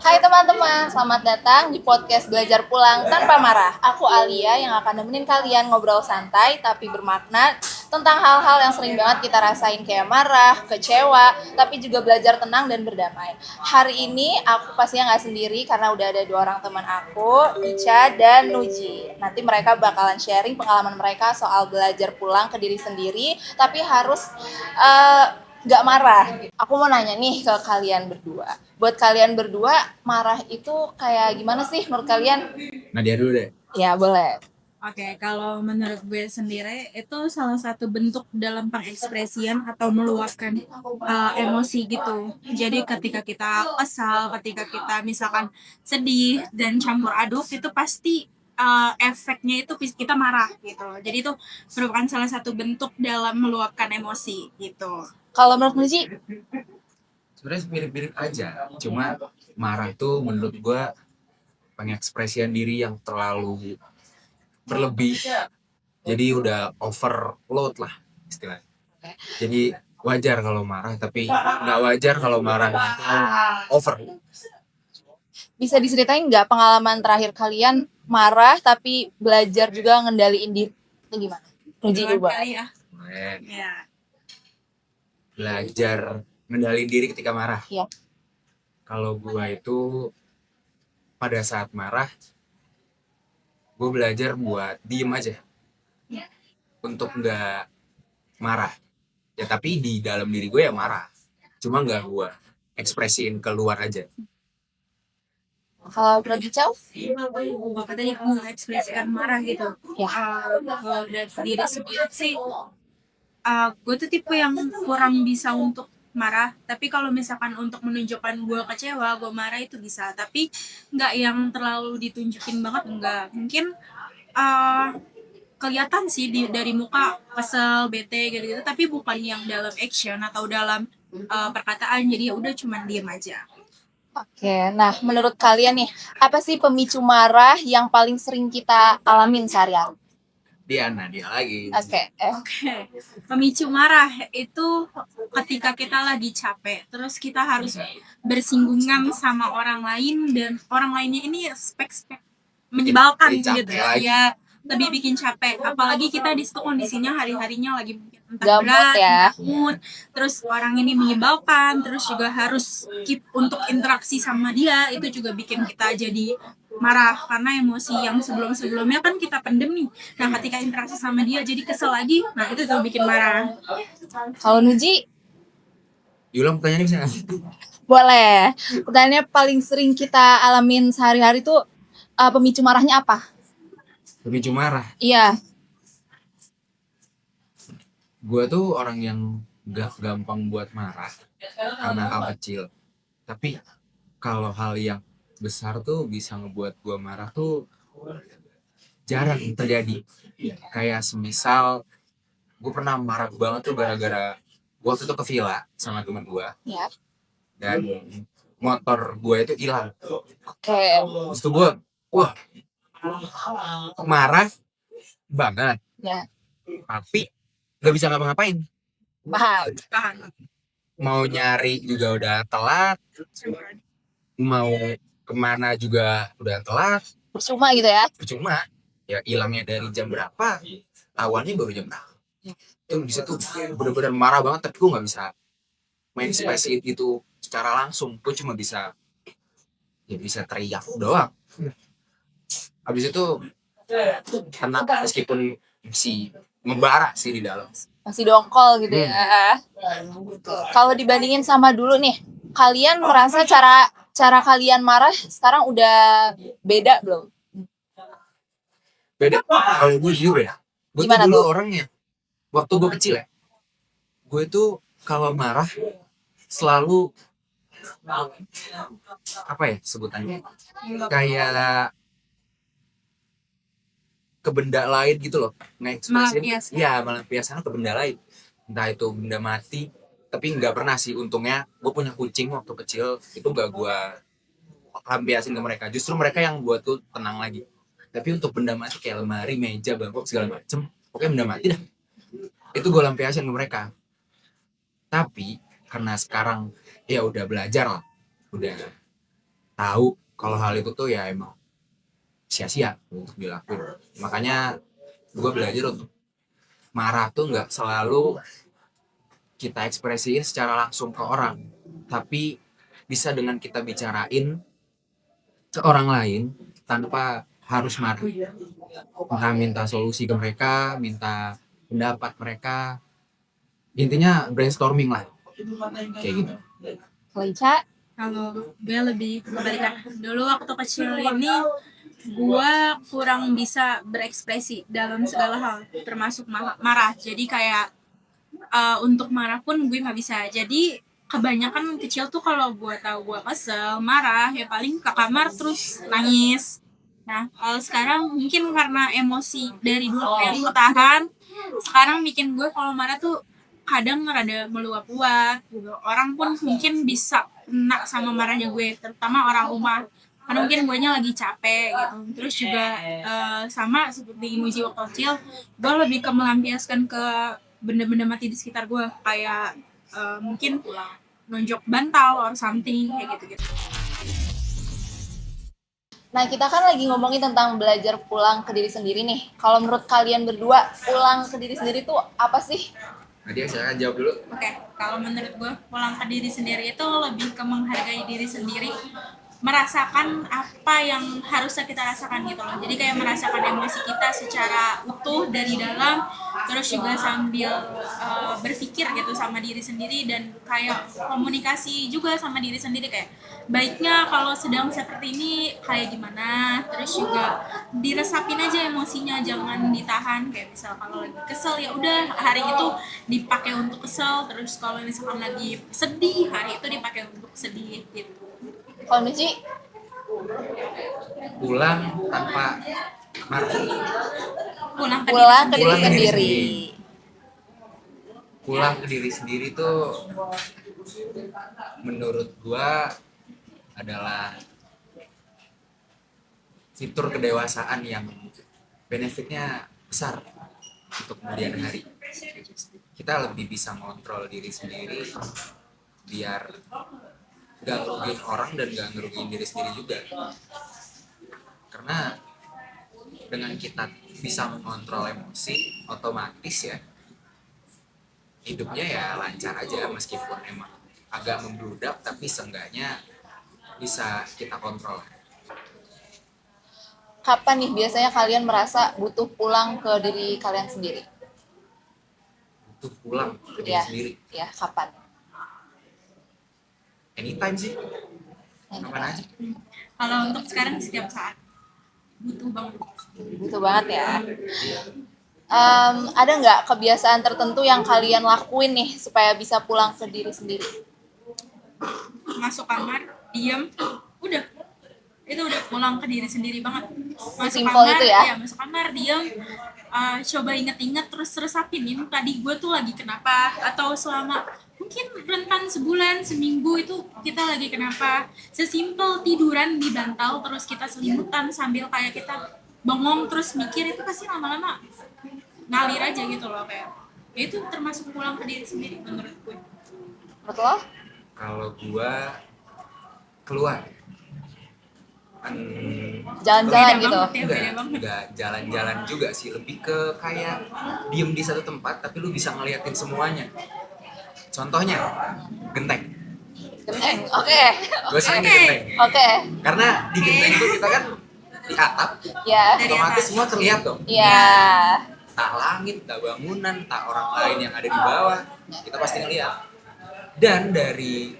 Hai teman-teman, selamat datang di podcast Belajar Pulang Tanpa Marah. Aku Alia yang akan nemenin kalian ngobrol santai tapi bermakna tentang hal-hal yang sering banget kita rasain kayak marah, kecewa, tapi juga belajar tenang dan berdamai. Hari ini aku pastinya nggak sendiri karena udah ada dua orang teman aku, Ica dan Nuji. Nanti mereka bakalan sharing pengalaman mereka soal belajar pulang ke diri sendiri, tapi harus uh, nggak marah. Aku mau nanya nih ke kalian berdua. Buat kalian berdua, marah itu kayak gimana sih menurut kalian? Nadia dulu deh. Ya boleh. Oke, kalau menurut gue sendiri itu salah satu bentuk dalam pengekspresian atau meluapkan emosi gitu. Jadi ketika kita kesal, ketika kita misalkan sedih dan campur aduk itu pasti efeknya itu kita marah gitu. Jadi itu merupakan salah satu bentuk dalam meluapkan emosi gitu. Kalau menurut Nuji? Sebenarnya mirip-mirip aja. Cuma marah tuh menurut gue pengekspresian diri yang terlalu berlebih. Jadi udah overload lah istilahnya. Jadi wajar kalau marah, tapi nggak wajar kalau marah itu over. Bisa diceritain nggak pengalaman terakhir kalian marah tapi belajar juga ngendaliin diri? Itu gimana? Nuji coba. Ya. Ya. Belajar ngendaliin diri ketika marah. Ya. Kalau gue itu pada saat marah, gue belajar buat diem aja. Untuk nggak marah. Ya tapi di dalam diri gue ya marah. Cuma nggak gue ekspresiin keluar aja. Kalau menurut Ica? Katanya mengekspresikan marah gitu. Ya. Kalau dari diri sendiri sih, gue tuh tipe yang kurang bisa untuk marah. Tapi kalau misalkan untuk menunjukkan gue kecewa, gue marah itu bisa. Tapi nggak yang terlalu ditunjukin banget, enggak. Mungkin kelihatan sih dari muka kesel, bete gitu-gitu. Tapi bukan yang dalam action atau dalam perkataan. Jadi ya udah cuman diem aja. Oke, nah menurut kalian nih, apa sih pemicu marah yang paling sering kita alamin sehari-hari? Dia lagi. Oke. Pemicu marah itu ketika kita lagi capek, terus kita harus bersinggungan sama orang lain dan orang lainnya ini spek-spek menyebalkan gitu ya, lebih bikin capek. Apalagi kita di situ kondisinya hari-harinya lagi entah berat, mood, terus orang ini menyebalkan, terus juga harus keep untuk interaksi sama dia, itu juga bikin kita jadi marah karena emosi yang sebelum-sebelumnya kan kita pendem nih. Nah, ketika interaksi sama dia jadi kesel lagi, nah itu tuh bikin marah. Kalau Nuji? Diulang pertanyaannya bisa nggak? Boleh. Pertanyaannya paling sering kita alamin sehari-hari tuh pemicu marahnya apa? Pemicu marah? Iya. Gue tuh orang yang gak gampang buat marah karena hal kecil. Tapi kalau hal yang besar tuh bisa ngebuat gue marah tuh jarang terjadi. Kayak semisal gue pernah marah banget tuh gara-gara gue tuh ke villa sama teman gue. Ya. Dan motor gue itu hilang. Oke. Terus tuh gue, wah, marah banget. Ya. Tapi gak bisa ngapa-ngapain. Paham. Mau nyari juga udah telat, mau kemana juga udah telat. Percuma gitu ya? Percuma. Ya hilangnya dari jam berapa, tahuannya baru jam berapa. Itu bisa tuh bener-bener marah banget, tapi gue gak bisa main ekspresi itu secara langsung. Gue cuma bisa teriak doang. Habis itu kena, meskipun masih membara sih di dalam. Masih dongkol gitu ya. Kalau dibandingin sama dulu nih, kalian merasa cara kalian marah sekarang udah beda belum? Beda. Kalau gue jujur ya, gue tuh dulu orangnya waktu gue kecil ya, gue tuh kalau marah selalu apa ya sebutannya, kayak ke benda lain gitu loh, ngekspresin. Ya melampiaskan ke benda lain, entah itu benda mati. Tapi nggak pernah sih, untungnya gue punya kucing waktu kecil, itu nggak gue lampiasin ke mereka, justru mereka yang buat tuh tenang lagi. Tapi untuk benda mati kayak lemari, meja, bangkok segala macem, pokoknya benda mati dah, itu gue lampiasin ke mereka. Tapi karena sekarang ya udah belajar lah, udah tahu kalau hal itu tuh ya emang sia-sia untuk dilakuin. Makanya gue belajar untuk marah tuh nggak selalu kita ekspresiin secara langsung ke orang, tapi bisa dengan kita bicarain ke orang lain tanpa harus marah. Entah minta solusi ke mereka, minta pendapat mereka, intinya brainstorming lah, kayak gitu. Kalau Ica, Kalau gue lebih kebalikan. Dulu waktu kecil ini gue kurang bisa berekspresi dalam segala hal, termasuk marah. Jadi kayak untuk marah pun gue nggak bisa. Jadi kebanyakan kecil tuh kalau gue tahu gue kesel, marah, ya paling ke kamar terus nangis. Nah, kalau sekarang mungkin karena emosi dari dulu yang ketahan, sekarang bikin gue kalau marah tuh kadang rada meluap-luap gitu. Orang pun mungkin bisa kena sama marahnya gue, terutama orang rumah. Karena mungkin guenya lagi capek gitu. Terus juga sama seperti Imuji waktu kecil, gue lebih ke melampiaskan ke benda-benda mati di sekitar gue, kayak mungkin nonjok bantal or something kayak gitu-gitu. nah kita kan lagi ngomongin tentang belajar pulang ke diri sendiri nih. Kalau menurut kalian berdua, pulang ke diri sendiri tuh apa sih? Nadia silakan jawab dulu. Oke, kalau menurut gue pulang ke diri sendiri itu lebih ke menghargai diri sendiri, merasakan apa yang harusnya kita rasakan gitu loh. Jadi kayak merasakan emosi kita secara utuh dari dalam, terus juga sambil berpikir gitu sama diri sendiri dan kayak komunikasi juga sama diri sendiri, kayak baiknya kalau sedang seperti ini kayak gimana, terus juga diresapin aja emosinya, jangan ditahan. Kayak misal kalau lagi kesel ya udah hari itu dipakai untuk kesel, terus kalau misalkan lagi sedih hari itu dipakai untuk sedih gitu. Kalau Mici, Pulang tanpa marah. Pulang ke pulang ke diri Pulang ke diri sendiri. Pulang ke diri sendiri tuh menurut gua adalah fitur kedewasaan yang benefitnya besar untuk kemudian hari. Kita lebih bisa mengontrol diri sendiri biar gak ngerugiin orang dan gak ngerugiin diri sendiri juga. Karena dengan kita bisa mengontrol emosi, otomatis ya hidupnya ya lancar aja, meskipun emang agak membludak tapi seenggaknya bisa kita kontrol. Kapan nih biasanya kalian merasa butuh pulang ke diri kalian sendiri? Butuh pulang ke diri Ya, sendiri ya kapan? anytime sih, kapan aja. Kalau untuk sekarang setiap saat butuh banget. Butuh banget ya. Ada nggak kebiasaan tertentu yang kalian lakuin nih supaya bisa pulang ke diri sendiri? Masuk kamar, diam, udah, itu udah pulang ke diri sendiri banget. Masuk Sesimpel kamar, itu ya? iya, masuk kamar, diam, coba inget-inget, terus resapin ini tadi gue tuh lagi kenapa, atau selama mungkin rentan sebulan, seminggu itu kita lagi kenapa. Sesimpel tiduran di bantal terus kita selimutan sambil kayak kita bengong terus mikir, itu pasti lama-lama ngalir aja gitu loh, kayak ya itu termasuk pulang ke diri sendiri menurut gue. Betul? Kalau gua keluar Jalan-jalan Beda gitu. banget ya, beda banget. enggak jalan-jalan juga sih, lebih ke kayak diem di satu tempat tapi lu bisa ngeliatin semuanya. Contohnya genteng. Genteng. Oke. Gue sering di Oke. genteng Oke. karena di genteng tuh kita kan di atap, Ya. Dari otomatis atas. semua terlihat dong, Ya. tak langit, tak bangunan, tak orang lain yang ada di bawah, kita pasti ngeliat. Dan dari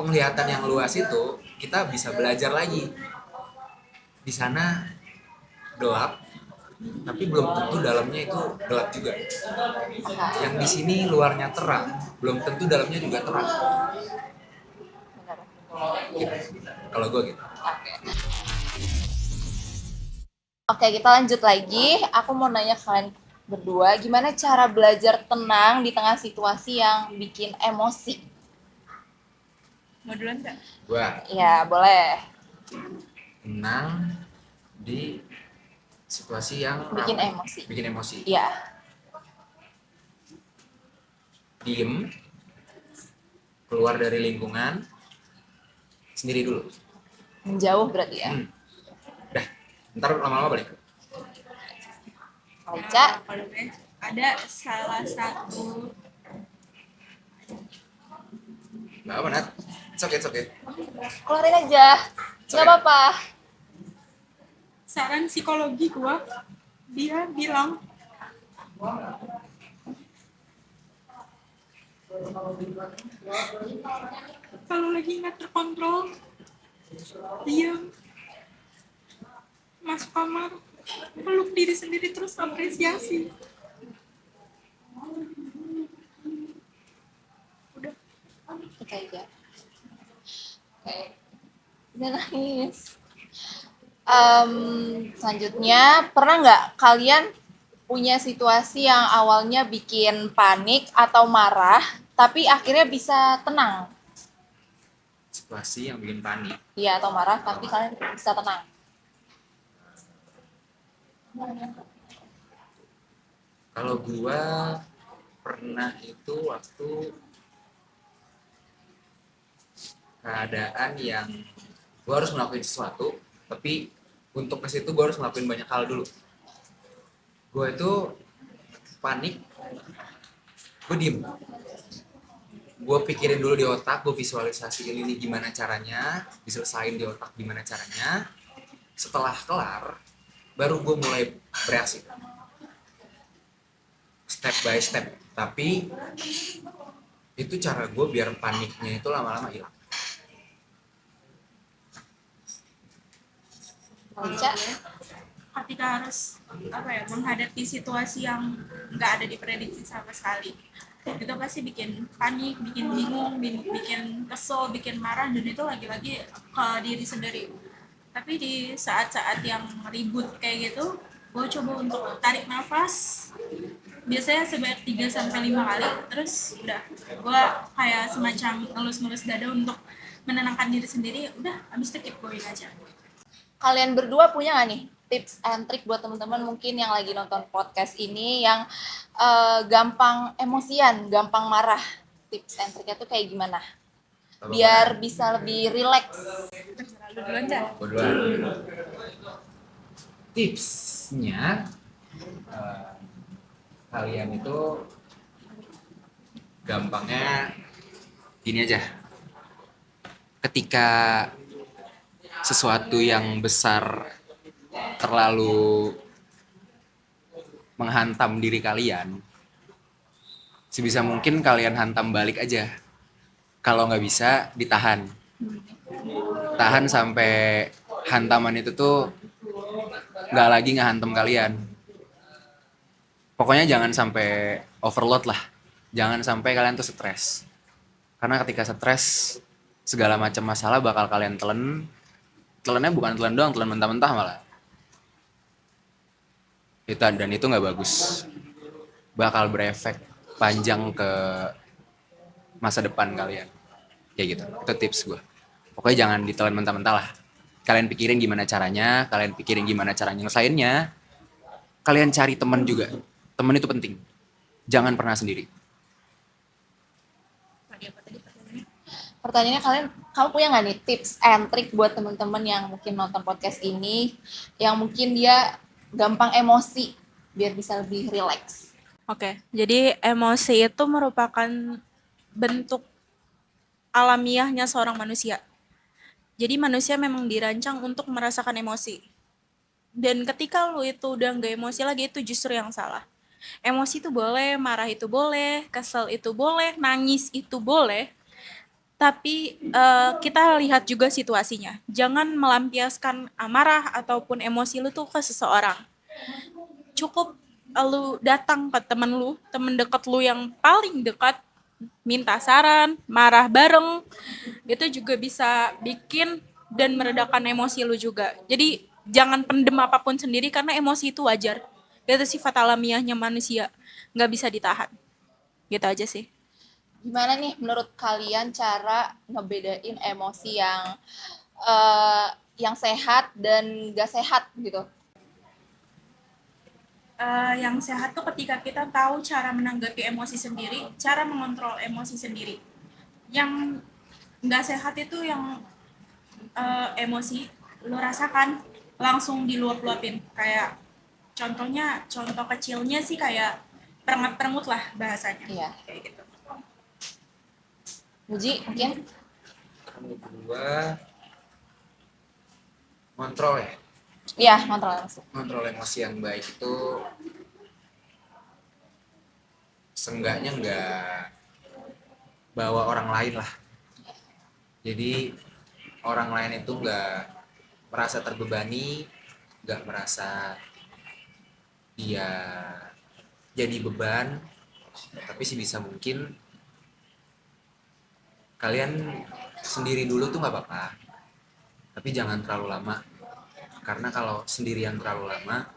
penglihatan yang luas itu kita bisa belajar lagi. Di sana gelap tapi belum tentu dalamnya itu gelap juga. Yang di sini luarnya terang belum tentu dalamnya juga terang. Gitu. Kalau gue gitu. Oke, kita lanjut lagi. Aku mau nanya ke kalian berdua, gimana cara belajar tenang di tengah situasi yang bikin emosi? Mau duluan nggak? Gue Ya, boleh. tenang di situasi yang Bikin apa? emosi. Bikin emosi. Iya. Diem, keluar dari lingkungan, sendiri dulu. Menjauh berarti ya. Dah, ntar lama-lama balik. Ocha, Kalau gue ada salah satu Gak apa Nat, it's okay. keluarin aja. Nggak apa-apa. saran psikologi gue, dia bilang kalau lagi nggak terkontrol, diam, masuk kamar, peluk diri sendiri, terus apresiasi. Kita aja. Oke. Udah nangis. Selanjutnya, pernah nggak kalian punya situasi yang awalnya bikin panik atau marah, tapi akhirnya bisa tenang? Situasi yang bikin panik. Iya, atau marah, tapi kalian bisa tenang. Kalau gua pernah itu waktu keadaan yang gua harus ngelakuin sesuatu, tapi untuk ke situ gua harus ngelakuin banyak hal dulu. Gua itu panik, gua diem. Gua pikirin dulu di otak, gua visualisasiin ini gimana caranya, diselesain di otak gimana caranya. Setelah kelar, baru gua mulai bereaksi. Step by step, tapi itu cara gue biar paniknya itu lama-lama hilang. Ocha, Ketika harus menghadapi situasi yang nggak ada diprediksi sama sekali, itu pasti bikin panik, bikin bingung, bikin kesel, bikin marah, dan itu lagi-lagi ke diri sendiri. Tapi di saat-saat yang ribut kayak gitu, gue coba untuk tarik nafas, biasanya sebanyak 3-5 kali, terus udah gue kayak semacam ngelus-ngelus dada untuk menenangkan diri sendiri, udah habis itu keep going aja. kalian berdua punya nggak nih tips and trick buat teman-teman mungkin yang lagi nonton podcast ini yang gampang emosian, gampang marah? Tips and tricknya tuh kayak gimana? Biar bisa lebih rileks. Lu duluan dah. Gua duluan. Tipsnya kalian itu gampangnya gini aja. Ketika sesuatu yang besar terlalu menghantam diri kalian, sebisa mungkin kalian hantam balik aja. Kalau nggak bisa, ditahan. Tahan sampai hantaman itu tuh nggak lagi ngehantam kalian. Pokoknya jangan sampai overload lah. Jangan sampai kalian tuh stres. Karena ketika stres, segala macam masalah bakal kalian telan. Telannya bukan telan doang, telan mentah-mentah malah. Dan itu nggak bagus. Bakal berefek panjang ke masa depan kalian. Kayak gitu. Itu tips gue. Pokoknya jangan ditelan mentah-mentah lah. Kalian pikirin gimana caranya, kalian pikirin gimana caranya nyelesainnya. Kalian cari teman juga. Teman itu penting. Jangan pernah sendiri. Pertanyaannya, kamu punya nggak nih tips and trick buat teman-teman yang mungkin nonton podcast ini, yang mungkin dia gampang emosi, biar bisa lebih rileks? Oke, jadi emosi itu merupakan bentuk alamiahnya seorang manusia. Jadi manusia memang dirancang untuk merasakan emosi. Dan ketika lu itu udah nggak emosi lagi, itu justru yang salah. Emosi itu boleh, marah itu boleh, kesel itu boleh, nangis itu boleh. Tapi kita lihat juga situasinya. Jangan melampiaskan amarah ataupun emosi lu tuh ke seseorang. Cukup lu datang ke temen dekat lu yang paling dekat, minta saran, marah bareng, itu juga bisa bikin dan meredakan emosi lu juga. Jadi jangan pendem apapun sendiri karena emosi itu wajar. Itu sifat alamiahnya manusia, nggak bisa ditahan. Gitu aja sih. Gimana nih menurut kalian cara ngebedain emosi yang sehat dan gak sehat gitu? Yang sehat tuh ketika kita tahu cara menanggapi emosi sendiri, cara mengontrol emosi sendiri. Yang nggak sehat itu yang emosi lu rasakan langsung diluap-luapin. Kayak contoh kecilnya sih kayak perengut-perengut lah bahasanya. Iya. Kayak gitu. Muji mungkin? Kalau gua kontrol ya. Iya, kontrol langsung. Kontrol emosi yang baik itu seenggaknya nggak bawa orang lain lah. Jadi orang lain itu nggak merasa terbebani, nggak merasa dia jadi beban, tapi sebisa mungkin kalian sendiri dulu tuh nggak apa-apa, tapi jangan terlalu lama, karena kalau sendirian terlalu lama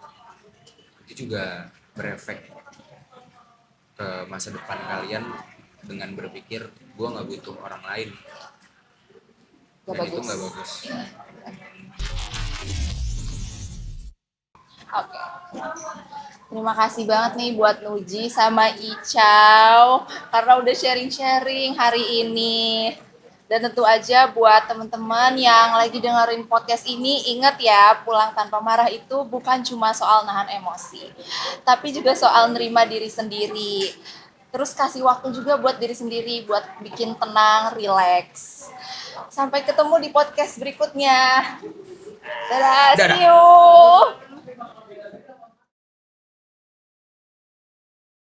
itu juga berefek ke masa depan kalian dengan berpikir gue nggak butuh orang lain. Gak Dan itu bagus. nggak bagus. Oke. Terima kasih banget nih buat Nuji sama Icau karena udah sharing-sharing hari ini. Dan tentu aja buat teman-teman yang lagi dengerin podcast ini, ingat ya, pulang tanpa marah itu bukan cuma soal nahan emosi, tapi juga soal nerima diri sendiri. Terus kasih waktu juga buat diri sendiri, buat bikin tenang, relax. Sampai ketemu di podcast berikutnya. Dadah, Dadah. see you.